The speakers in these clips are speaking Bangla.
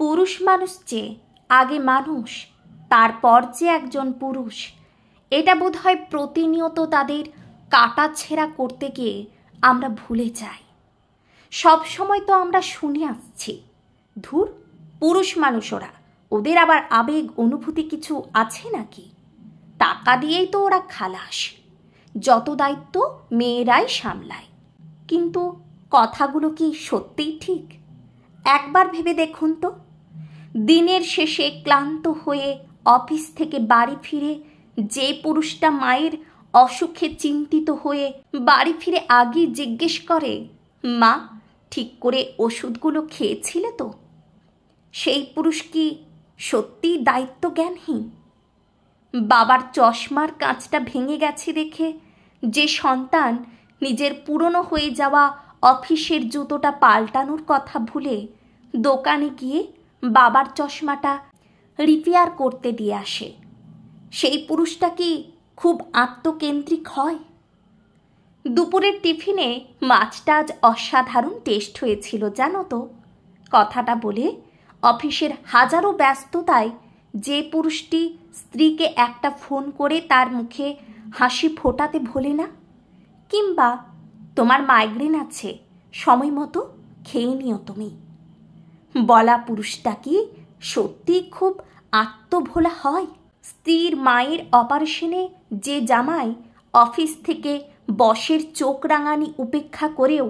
পুরুষ মানুষ যে আগে মানুষ, তারপর যে একজন পুরুষ, এটা বোধহয় প্রতিনিয়ত তাদের কাটাছেঁড়া করতে গিয়ে আমরা ভুলে যাই। সব সময় তো আমরা শুনে আসছি, ধুর পুরুষ মানুষ ওরা, ওদের আবার আবেগ অনুভূতি কিছু আছে নাকি? টাকা দিয়েই তো ওরা খালাস, যত দায়িত্ব মেয়েরাই সামলায়। কিন্তু কথাগুলো কি সত্যিই ঠিক? একবার ভেবে দেখুন তো, দিনের শেষে ক্লান্ত হয়ে অফিস থেকে বাড়ি ফিরে যে পুরুষটা মায়ের অসুখে চিন্তিত হয়ে বাড়ি ফিরে আগে জিজ্ঞেস করে, মা ঠিক করে ওষুধগুলো খেয়েছিলে তো? সেই পুরুষ কি সত্যিই দায়িত্ব জ্ঞানহীন? বাবার চশমার কাঁচটা ভেঙে গেছে দেখে যে সন্তান নিজের পুরনো হয়ে যাওয়া অফিসের জুতোটা পাল্টানোর কথা ভুলে দোকানে গিয়ে বাবার চশমাটা রিপেয়ার করতে দিয়ে আসে, সেই পুরুষটা কি খুব আত্মকেন্দ্রিক হয়? দুপুরের টিফিনে মাছটা আজ অসাধারণ টেস্ট হয়েছিল জানো তো, কথাটা বলে অফিসের হাজারো ব্যস্ততায় যে পুরুষটি স্ত্রীকে একটা ফোন করে তার মুখে হাসি ফোটাতে ভোলে না, কিংবা তোমার মাইগ্রেন আছে, সময় মতো খেয়ে নিও তুমি, বলা পুরুষটা কি সত্যি খুব আত্মভোলা হয়? স্ত্রীর মায়ের অপারেশনে যে জামাই অফিস থেকে বসের চোখ রাঙানি উপেক্ষা করেও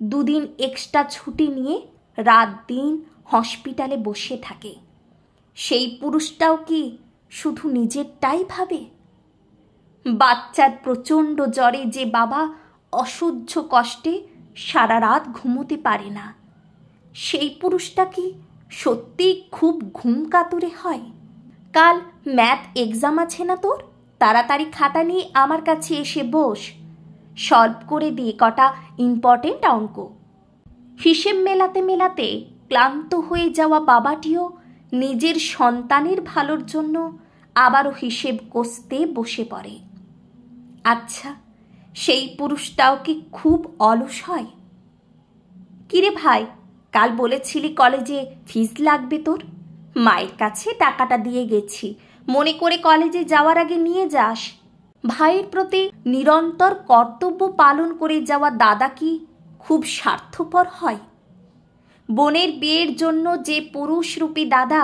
দুদিন এক্সট্রা ছুটি নিয়ে রাত দিন হসপিটালে বসে থাকে, সেই পুরুষটাও কি শুধু নিজেরটাই ভাবে? বাচ্চার প্রচণ্ড জ্বরে যে বাবা অসহ্য কষ্টে সারা রাত ঘুমোতে পারে না, সেই পুরুষটা কি সত্যিই খুব ঘুম কাতুরে হয়? কাল ম্যাথ এক্সাম আছে না তোর, তাড়াতাড়ি খাতা নিয়ে আমার কাছে এসে বস, সলভ করে দিয়ে কটা ইম্পর্টেন্ট অঙ্ক। হিসেব মেলাতে মেলাতে ক্লান্ত হয়ে যাওয়া বাবাটিও নিজের সন্তানের ভালোর জন্য আবারও হিসেব কষতে বসে পড়ে। আচ্ছা, সেই পুরুষটাও কি খুব অলস হয়? কিরে ভাই, কাল বলেছিলি কলেজে ফিস লাগবে তোর, মায়ের কাছে টাকাটা দিয়ে গেছি, মনে করে কলেজে যাওয়ার আগে নিয়ে যাস। ভাইয়ের প্রতি নিরন্তর কর্তব্য পালন করে যাওয়া দাদা কি খুব স্বার্থপর হয়? বোনের বিয়ের জন্য যে পুরুষরূপী দাদা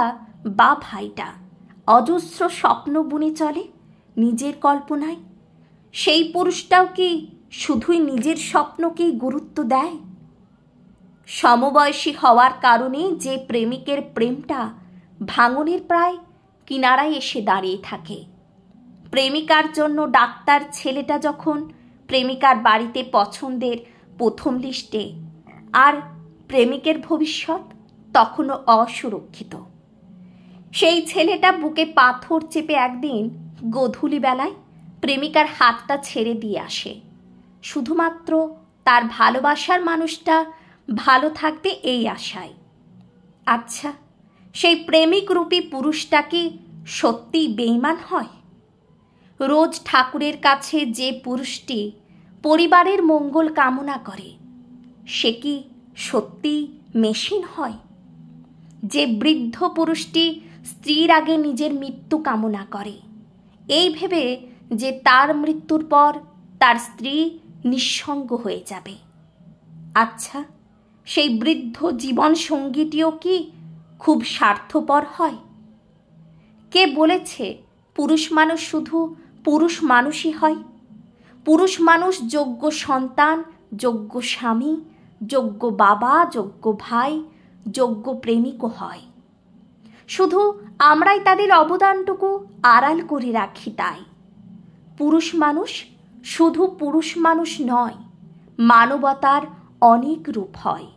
বা ভাইটা অজস্র স্বপ্ন বুনে চলে নিজের কল্পনায়, সেই পুরুষটাও কি শুধুই নিজের স্বপ্নকেই গুরুত্ব দেয়? সমবয়সী হওয়ার কারণে যে প্রেমিকের প্রেমটা ভাঙনের প্রায় কিনারায় এসে দাঁড়িয়ে থাকে, প্রেমিকার জন্য ডাক্তার ছেলেটা যখন প্রেমিকার বাড়িতে পছন্দের প্রথম লিস্টে, আর প্রেমিকের ভবিষ্যৎ তখনও অসুরক্ষিত, সেই ছেলেটা বুকে পাথর চেপে একদিন গোধূলি বেলায় প্রেমিকার হাতটা ছেড়ে দিয়ে আসে, শুধুমাত্র তার ভালোবাসার মানুষটা ভালো থাকবে এই আশায়। আচ্ছা, সেই প্রেমিক রূপী পুরুষটা কি সত্যিই বেঈমান হয়? রোজ ঠাকুরের কাছে যে পুরুষটি পরিবারের মঙ্গল কামনা করে, সে কি সত্যিই মেশিন হয়? যে বৃদ্ধ পুরুষটি স্ত্রীর আগে নিজের মৃত্যু কামনা করে, এই ভেবে যে তার মৃত্যুর পর তার স্ত্রী নিঃসঙ্গ হয়ে যাবে। আচ্ছা, সেই বৃদ্ধ জীবন সঙ্গীটিও কি খুব স্বার্থপর হয়? কে বলেছে পুরুষ মানুষ শুধু পুরুষ মানুষই হয়? পুরুষ মানুষ যোগ্য সন্তান, যোগ্য স্বামী, যোগ্য বাবা, যোগ্য ভাই, যোগ্য প্রেমিকও হয়। শুধু আমরাই তাদের অবদানটুকু আড়াল করে রাখি। তাই পুরুষ মানুষ শুধু পুরুষ মানুষ নয়, মানবতার অনেক রূপ হয়।